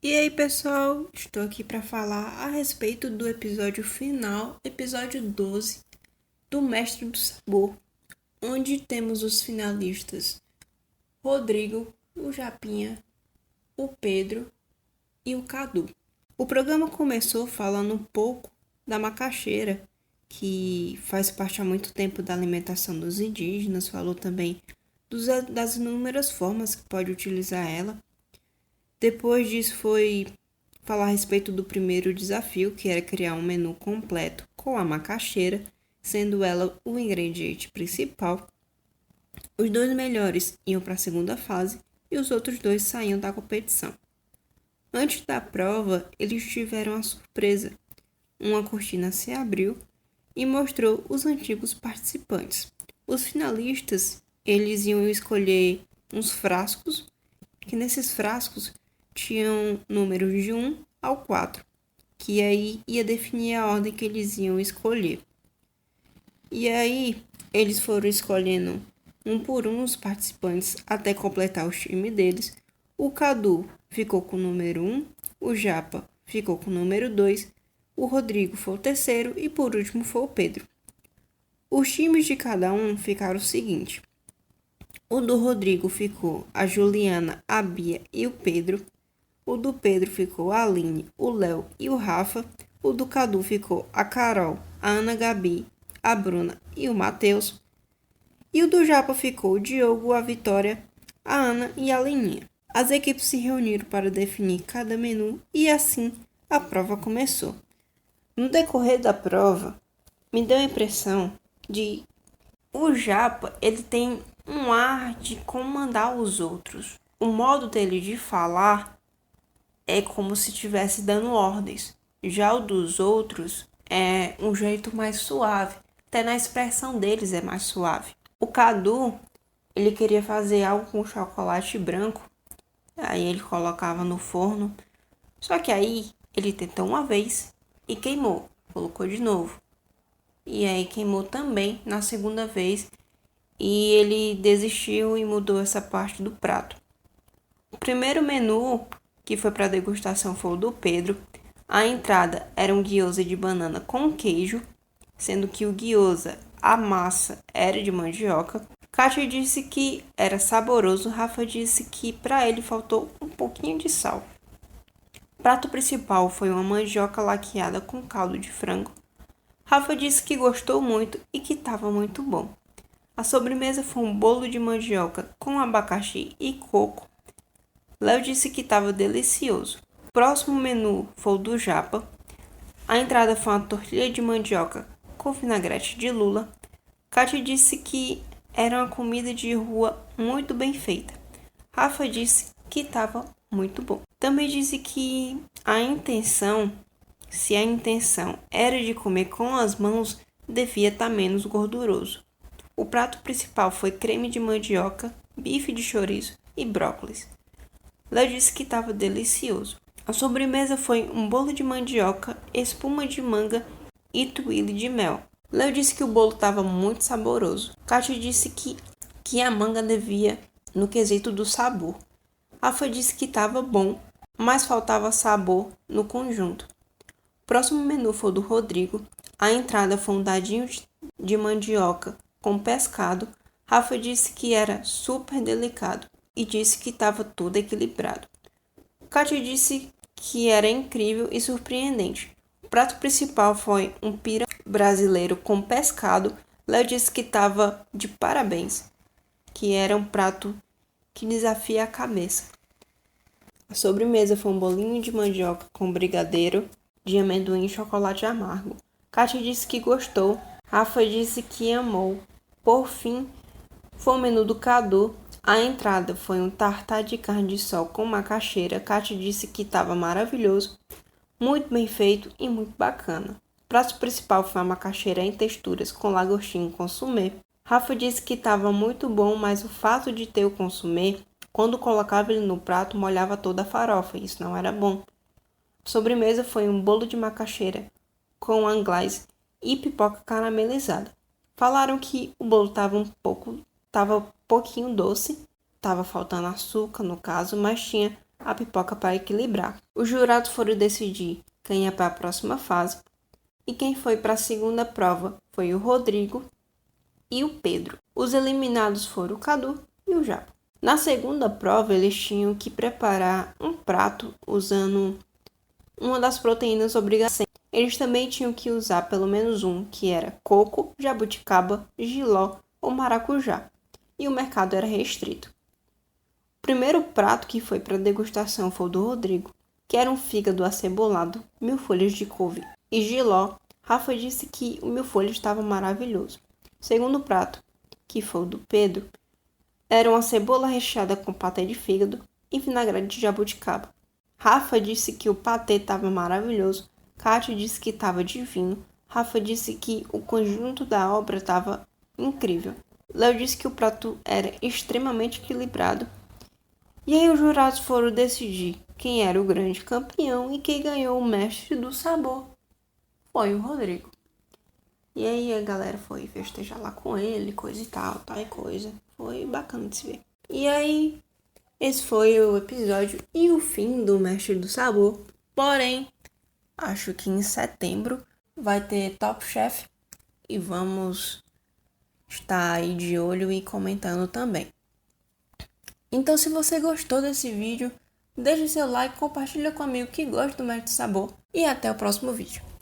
E aí, pessoal, estou aqui para falar a respeito do episódio final, episódio 12 do Mestre do Sabor, onde temos os finalistas Rodrigo, o Japinha, o Pedro e o Cadu. O programa começou falando um pouco da macaxeira, que faz parte há muito tempo da alimentação dos indígenas, falou também das inúmeras formas que pode utilizar ela. Depois disso foi falar a respeito do primeiro desafio, que era criar um menu completo com a macaxeira, sendo ela o ingrediente principal. Os dois melhores iam para a segunda fase e os outros dois saíam da competição. Antes da prova, eles tiveram a surpresa. Uma cortina se abriu e mostrou os antigos participantes. Os finalistas, eles iam escolher uns frascos, que nesses frascos tinham números de 1 ao 4, que aí ia definir a ordem que eles iam escolher. E aí eles foram escolhendo um por um os participantes até completar o time deles. O Cadu ficou com o número 1, o Japa ficou com o número 2, o Rodrigo foi o terceiro e por último foi o Pedro. Os times de cada um ficaram o seguinte: o do Rodrigo ficou a Juliana, a Bia e o Pedro. O do Pedro ficou a Aline, o Léo e o Rafa. O do Cadu ficou a Carol, a Ana Gabi, a Bruna e o Matheus. E o do Japa ficou o Diogo, a Vitória, a Ana e a Leninha. As equipes se reuniram para definir cada menu e assim a prova começou. No decorrer da prova, me deu a impressão de o Japa ele tem um ar de comandar os outros. O modo dele de falar é como se estivesse dando ordens. Já o dos outros é um jeito mais suave. Até na expressão deles é mais suave. O Cadu, ele queria fazer algo com chocolate branco. Aí ele colocava no forno. Só que aí ele tentou uma vez e queimou. Colocou de novo. E aí queimou também na segunda vez. E ele desistiu e mudou essa parte do prato. O primeiro menu que foi para degustação foi o do Pedro. A entrada era um gyoza de banana com queijo, sendo que o gyoza, a massa, era de mandioca. Kátia disse que era saboroso, Rafa disse que para ele faltou um pouquinho de sal. O prato principal foi uma mandioca laqueada com caldo de frango. Rafa disse que gostou muito e que estava muito bom. A sobremesa foi um bolo de mandioca com abacaxi e coco. Léo disse que estava delicioso. O próximo menu foi o do Japa. A entrada foi uma tortilha de mandioca com vinagrete de lula. Kátia disse que era uma comida de rua muito bem feita. Rafa disse que estava muito bom. Também disse que se a intenção era de comer com as mãos, devia estar menos gorduroso. O prato principal foi creme de mandioca, bife de chouriço e brócolis. Léo disse que estava delicioso. A sobremesa foi um bolo de mandioca, espuma de manga e tuile de mel. Léo disse que o bolo estava muito saboroso. Kátia disse que a manga devia no quesito do sabor. Rafa disse que estava bom, mas faltava sabor no conjunto. O próximo menu foi do Rodrigo. A entrada foi um dadinho de mandioca com pescado. Rafa disse que era super delicado e disse que estava tudo equilibrado. Kátia disse que era incrível e surpreendente. O prato principal foi um pira brasileiro com pescado. Léo disse que estava de parabéns, que era um prato que desafia a cabeça. A sobremesa foi um bolinho de mandioca com brigadeiro, de amendoim e chocolate amargo. Kátia disse que gostou. Rafa disse que amou. Por fim, foi o menu do Cadu. A entrada foi um tartar de carne de sol com macaxeira. Kátia disse que estava maravilhoso, muito bem feito e muito bacana. O prato principal foi a macaxeira em texturas com lagostinho consumê. Rafa disse que estava muito bom, mas o fato de ter o consumê, quando colocava ele no prato, molhava toda a farofa, e isso não era bom. A sobremesa foi um bolo de macaxeira com anglais e pipoca caramelizada. Falaram que o bolo estava um pouquinho doce, estava faltando açúcar no caso, mas tinha a pipoca para equilibrar. Os jurados foram decidir quem ia para a próxima fase e quem foi para a segunda prova foi o Rodrigo e o Pedro. Os eliminados foram o Cadu e o Japa. Na segunda prova, eles tinham que preparar um prato usando uma das proteínas obrigatórias. Eles também tinham que usar pelo menos um, que era coco, jabuticaba, jiló ou maracujá. E o mercado era restrito. O primeiro prato que foi para degustação foi o do Rodrigo, que era um fígado acebolado, 1000 folhas de couve e jiló. Rafa disse que o 1000 folhas estava maravilhoso. O segundo prato, que foi o do Pedro, era uma cebola recheada com patê de fígado e vinagrete de jabuticaba. Rafa disse que o patê estava maravilhoso. Kátia disse que estava divino. Rafa disse que o conjunto da obra estava incrível. Léo disse que o prato era extremamente equilibrado. E aí os jurados foram decidir quem era o grande campeão e quem ganhou o mestre do sabor foi o Rodrigo. E aí a galera foi festejar lá com ele, coisa e tal e coisa. Foi bacana de se ver. E aí, esse foi o episódio e o fim do Mestre do Sabor. Porém, acho que em setembro vai ter Top Chef e vamos estar aí de olho e comentando também. Então, se você gostou desse vídeo, deixe seu like, compartilha com um amigo que gosta do Mestre do Sabor e até o próximo vídeo.